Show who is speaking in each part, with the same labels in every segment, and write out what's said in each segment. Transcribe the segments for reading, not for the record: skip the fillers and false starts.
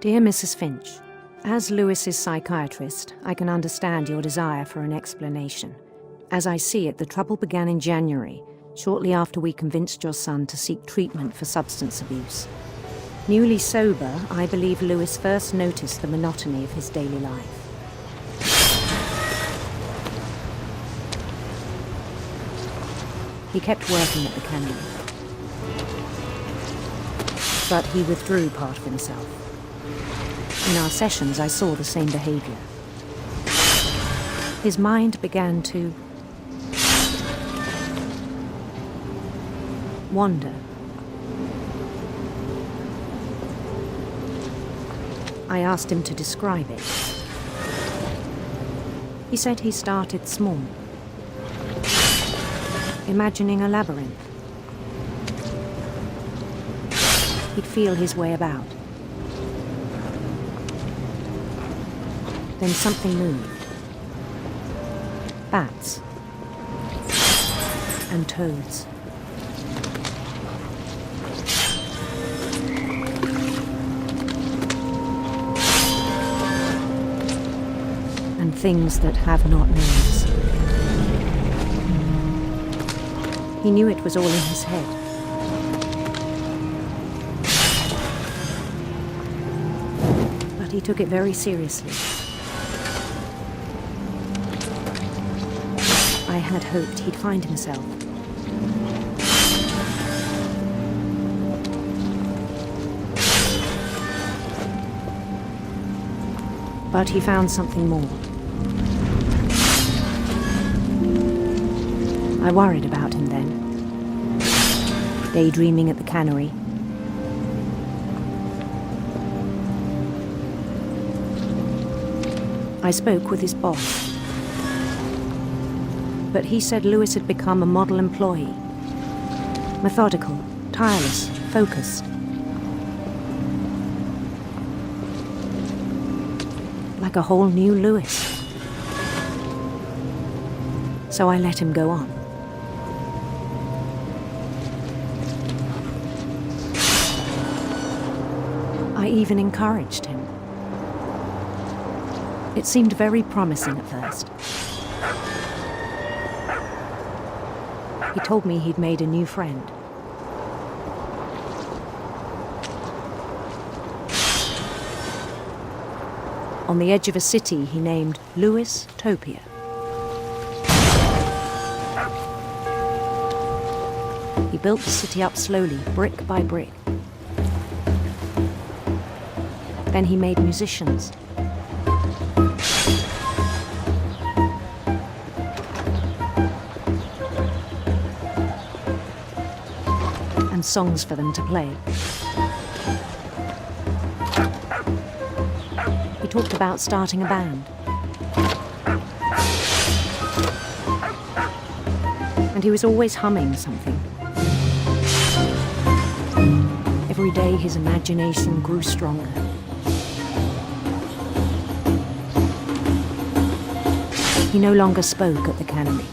Speaker 1: Dear Mrs. Finch, as Lewis's psychiatrist, I can understand your desire for an explanation. As I see it, the trouble began in January, shortly after we convinced your son to seek treatment for substance abuse. Newly sober, I believe Lewis first noticed the monotony of his daily life. He kept working at the cannery, but he withdrew part of himself. In our sessions, I saw the same behavior. His mind began to wander. I asked him to describe it. He said he started small, imagining a labyrinth. He'd feel his way about. Then something moved. Bats and toads. And things that have not names. He knew it was all in his head. But he took it very seriously. I had hoped he'd find himself. But he found something more. I worried about him then, daydreaming at the cannery. I spoke with his boss, but he said Lewis had become a model employee. Methodical, tireless, focused. Like a whole new Lewis. So I let him go on. I even encouraged him. It seemed very promising at first. He told me he'd made a new friend. On the edge of a city he named Lewis Topia. He built the city up slowly, brick by brick. Then he made musicians. And songs for them to play. He talked about starting a band. And he was always humming something. Every day his imagination grew stronger. He no longer spoke at the cannery.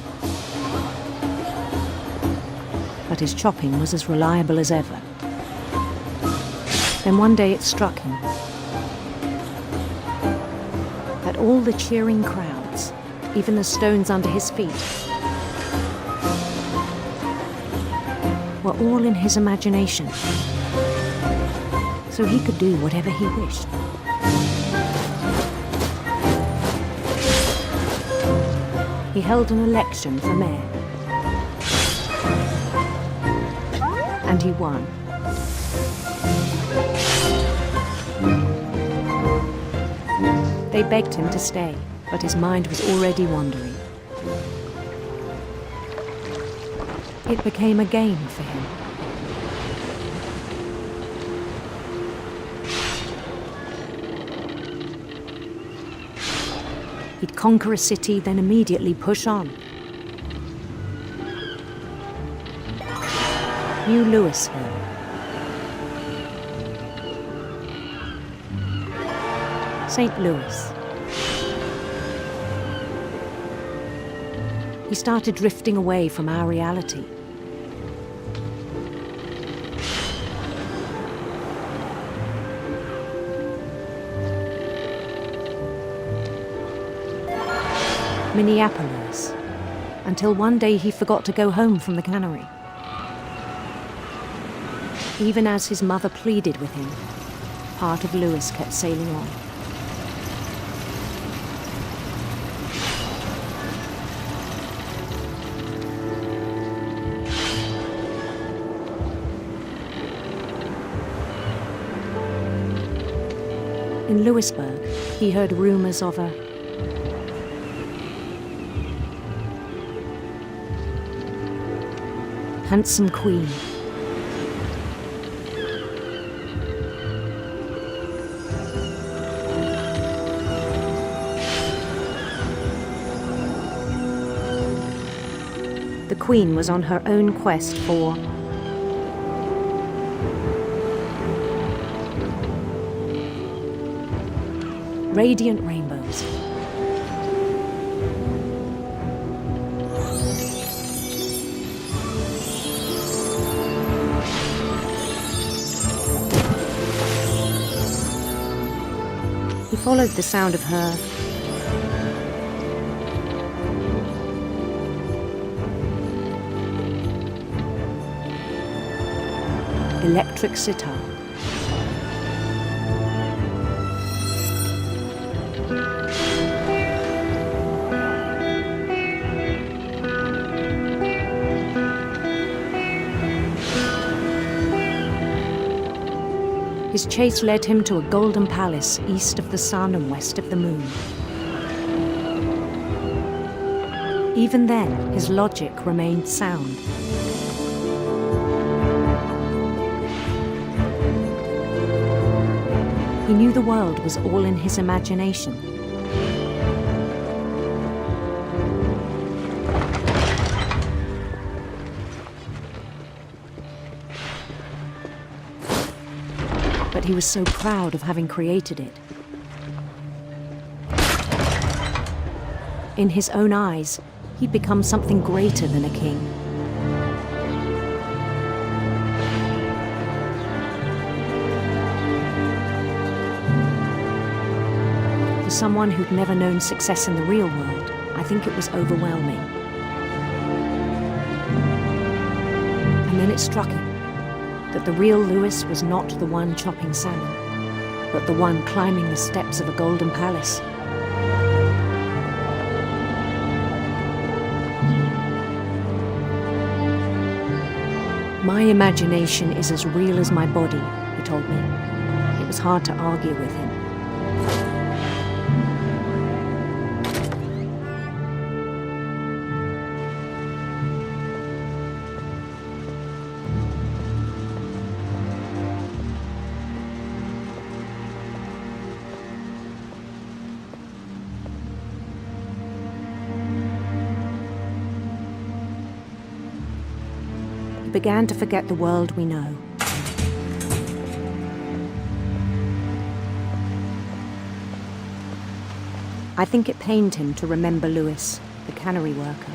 Speaker 1: But his chopping was as reliable as ever. Then one day it struck him that all the cheering crowds, even the stones under his feet, were all in his imagination. So he could do whatever he wished. He held an election for mayor. And he won. They begged him to stay, but his mind was already wandering. It became a game for him. He'd conquer a city, then immediately push on. New Louisville. St. Louis. He started drifting away from our reality. Minneapolis, until one day he forgot to go home from the cannery. Even as his mother pleaded with him, part of Lewis kept sailing on. In Lewisburg, he heard rumors of a handsome queen. The queen was on her own quest for radiant rainbows. He followed the sound of her electric sitar. His chase led him to a golden palace east of the sun and west of the moon. Even then, his logic remained sound. He knew the world was all in his imagination. But he was so proud of having created it. In his own eyes, he'd become something greater than a king. For someone who'd never known success in the real world, I think it was overwhelming. And then it struck him that the real Lewis was not the one chopping salmon, but the one climbing the steps of a golden palace. My imagination is as real as my body, he told me. It was hard to argue with him. He began to forget the world we know. I think it pained him to remember Lewis, the cannery worker.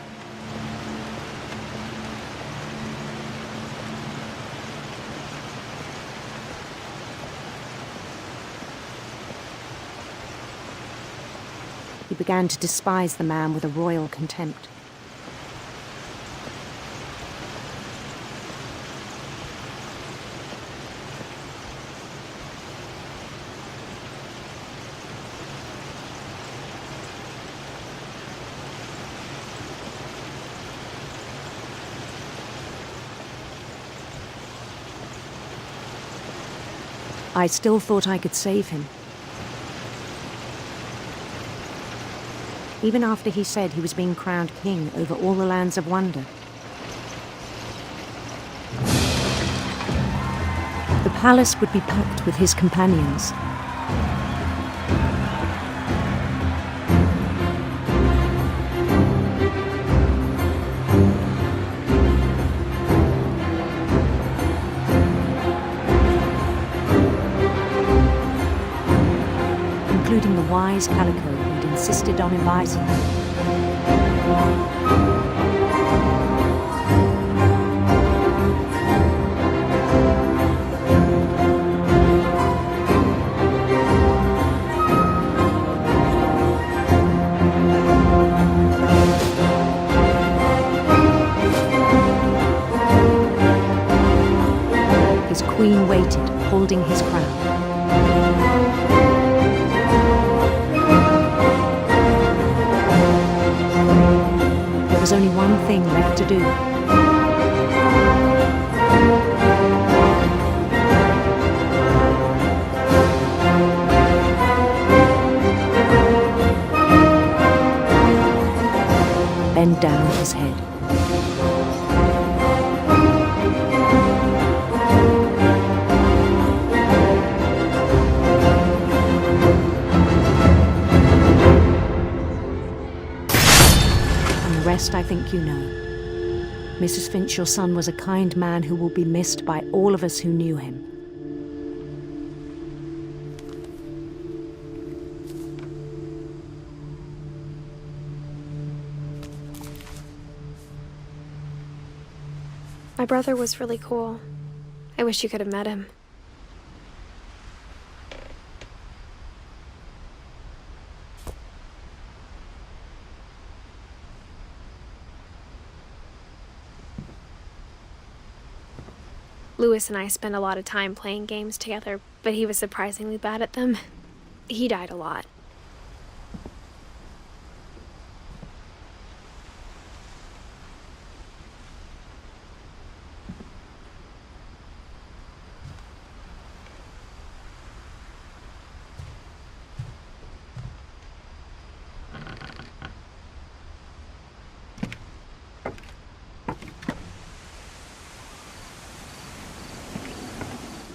Speaker 1: He began to despise the man with a royal contempt. I still thought I could save him. Even after he said he was being crowned king over all the lands of wonder. The palace would be packed with his companions. Including the wise Calico who'd insisted on inviting him. waited, holding his crown. There was only one thing left to do. Bend down his head. And the rest I think you know. Mrs. Finch, your son was a kind man who will be missed by all of us who knew him.
Speaker 2: My brother was really cool. I wish you could have met him. Lewis and I spent a lot of time playing games together, but he was surprisingly bad at them. He died a lot.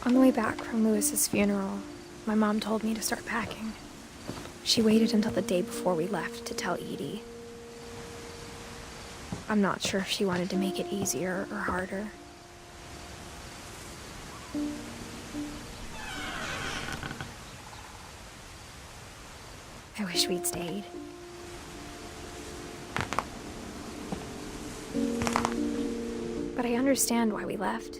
Speaker 2: On the way back from Lewis's funeral, my mom told me to start packing. She waited until the day before we left to tell Edie. I'm not sure if she wanted to make it easier or harder. I wish we'd stayed. But I understand why we left.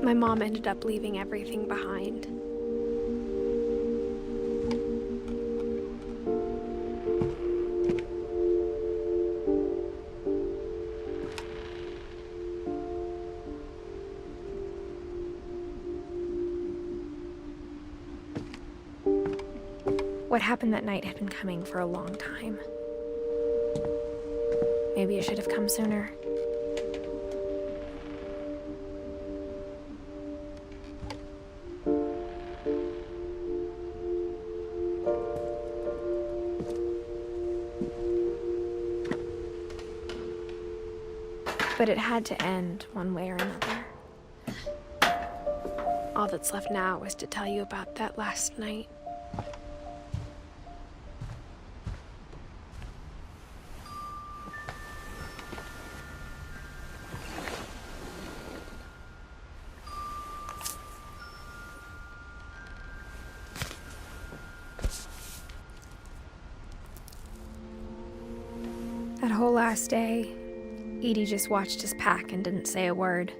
Speaker 2: My mom ended up leaving everything behind. What happened that night had been coming for a long time. Maybe it should have come sooner. But it had to end one way or another. All that's left now is to tell you about that last night. That whole last day, Edie just watched us pack and didn't say a word.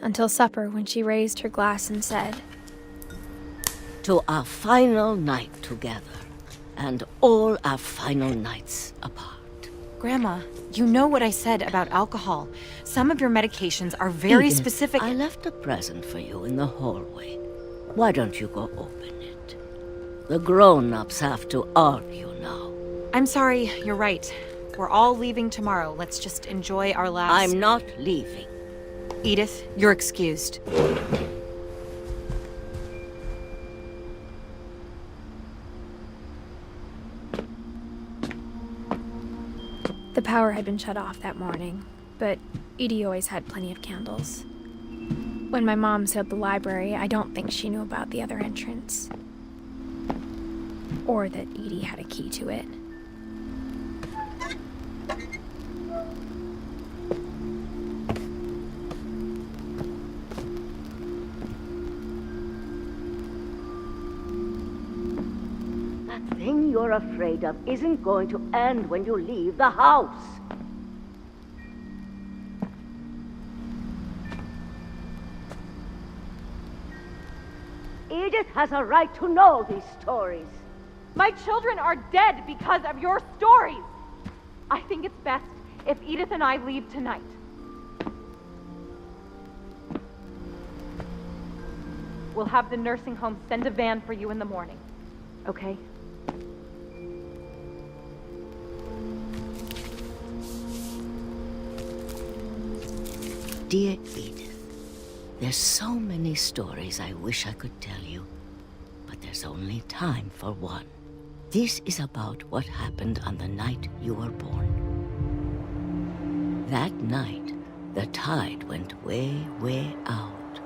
Speaker 2: Until supper, when she raised her glass and said,
Speaker 3: "To our final night together, and all our final nights apart."
Speaker 4: Grandma, you know what I said about alcohol. Some of your medications are very
Speaker 3: Edith,
Speaker 4: specific.
Speaker 3: I left a present for you in the hallway. Why don't you go open it? The grown-ups have to argue now.
Speaker 4: I'm sorry, you're right. We're all leaving tomorrow. Let's just enjoy our last...
Speaker 3: I'm not leaving.
Speaker 4: Edith, you're excused.
Speaker 2: The power had been shut off that morning, but Edie always had plenty of candles. When my mom sealed the library, I don't think she knew about the other entrance. Or that Edie had a key to it.
Speaker 3: At thing you're afraid of isn't going to end when you leave the house. Edith has a right to know these stories.
Speaker 5: My children are dead because of your stories. I think it's best if Edith and I leave tonight. We'll have the nursing home send a van for you in the morning, okay?
Speaker 3: Dear Edith, there's so many stories I wish I could tell you, but there's only time for one. This is about what happened on the night you were born. That night, the tide went way, way out.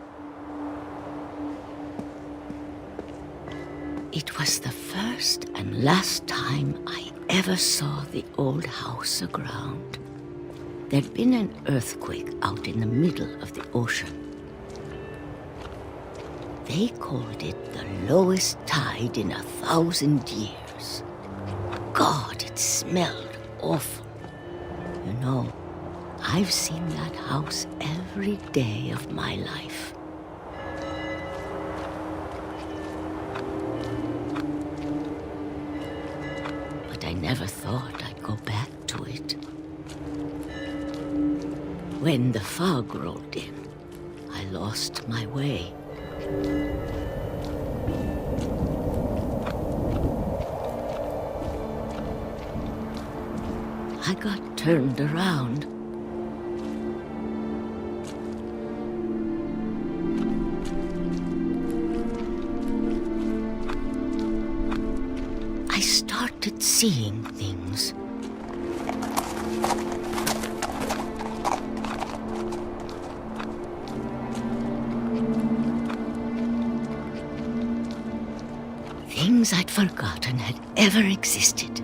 Speaker 3: It was the first and last time I ever saw the old house aground. There'd been an earthquake out in the middle of the ocean. They called it the lowest tide in 1,000 years. God, it smelled awful. You know, I've seen that house every day of my life. But I never thought I'd go back to it. When the fog rolled in, I lost my way. I got turned around. I started seeing things. Things I'd forgotten had ever existed.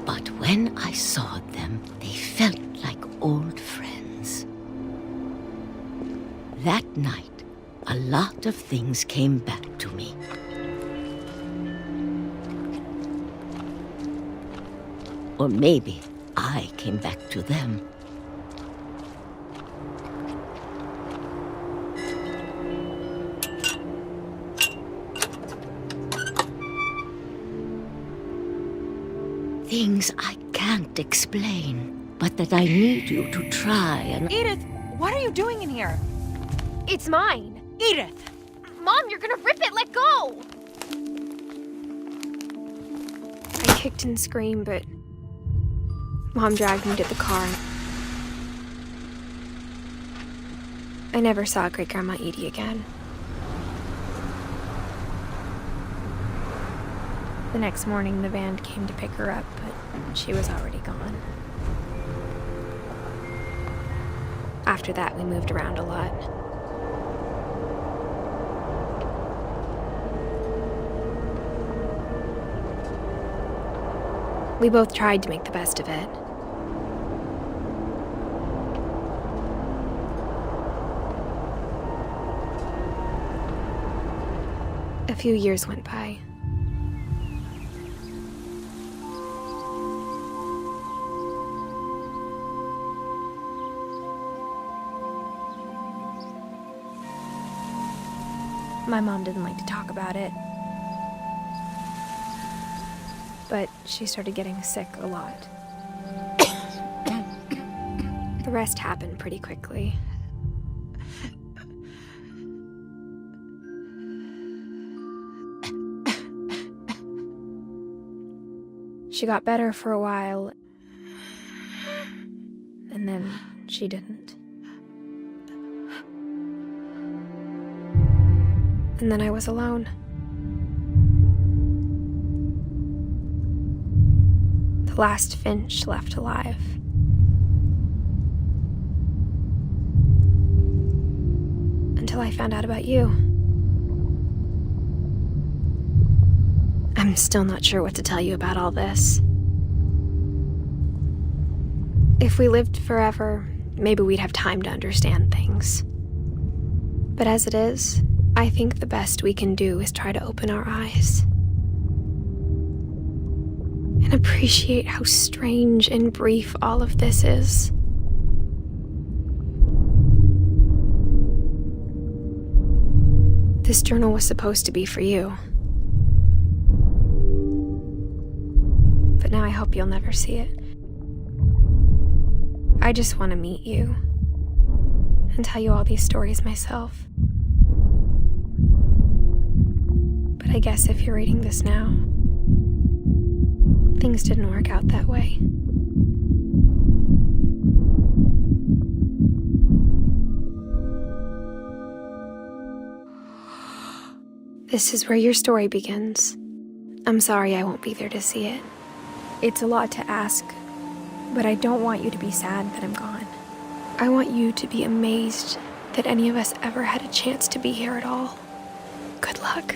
Speaker 3: But when I saw them, they felt like old friends. That night, a lot of things came back to me. Or maybe I came back to them. Things I can't explain, but that I need you to try and...
Speaker 4: Edith, what are you doing in here?
Speaker 2: It's mine.
Speaker 4: Edith!
Speaker 2: Mom, you're gonna rip it! Let go! I kicked and screamed, but Mom dragged me to the car. I never saw Great-Grandma Edie again. The next morning, the van came to pick her up, but she was already gone. After that, we moved around a lot. We both tried to make the best of it. A few years went by. My mom didn't like to talk about it. But she started getting sick a lot. The rest happened pretty quickly. She got better for a while, and then she didn't. And then I was alone. The last Finch left alive. Until I found out about you. I'm still not sure what to tell you about all this. If we lived forever, maybe we'd have time to understand things. But as it is, I think the best we can do is try to open our eyes and appreciate how strange and brief all of this is. This journal was supposed to be for you. But now I hope you'll never see it. I just want to meet you and tell you all these stories myself. But I guess if you're reading this now, things didn't work out that way. This is where your story begins. I'm sorry I won't be there to see it. It's a lot to ask, but I don't want you to be sad that I'm gone. I want you to be amazed that any of us ever had a chance to be here at all. Good luck.